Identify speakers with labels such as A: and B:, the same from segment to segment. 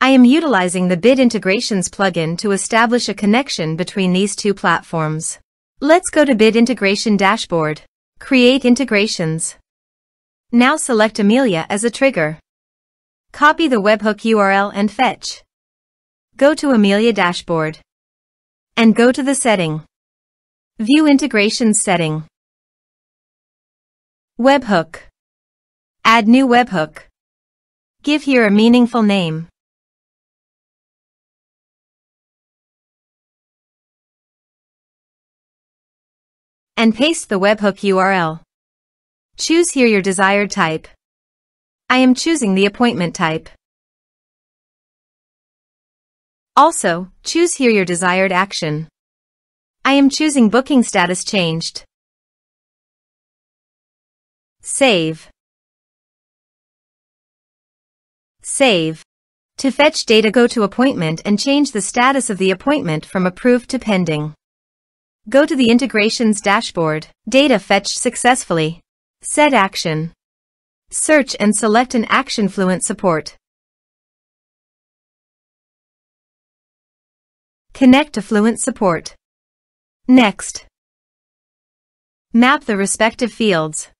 A: I am utilizing the Bit Integrations plugin to establish a connection between these two platforms. Let's go to Bit Integration Dashboard. Create integrations. Now select Amelia as a trigger. Copy the webhook URL and fetch. Go to Amelia Dashboard. And go to the setting. View Integrations setting. Webhook. Add new webhook. Give here a meaningful name. And paste the webhook URL. Choose here your desired type. I am choosing the appointment type. Also, choose here your desired action. I am choosing booking status changed. Save. Save. To fetch data, go to Appointment and change the status of the appointment from approved to pending. Go to the Integrations dashboard. Data fetched successfully. Set action. Search and select an action Fluent Support. Connect to Fluent Support. Next. Map the respective fields.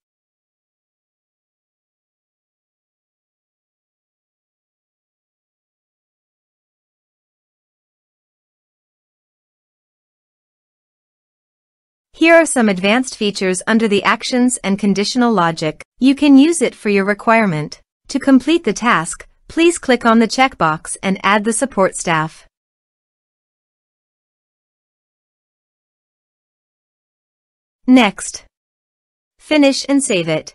A: Here are some advanced features under the actions and conditional logic. You can use it for your requirement. To complete the task, please click on the checkbox and add the support staff. Next. Finish and save it.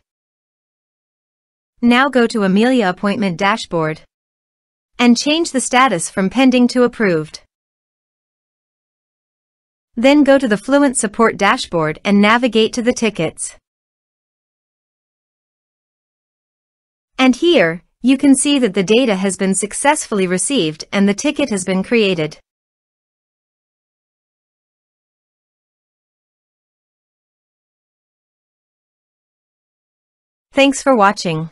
A: Now go to Amelia Appointment Dashboard and change the status from pending to approved. Then go to the Fluent Support dashboard and navigate to the tickets. And here, you can see that the data has been successfully received and the ticket has been created. Thanks for watching.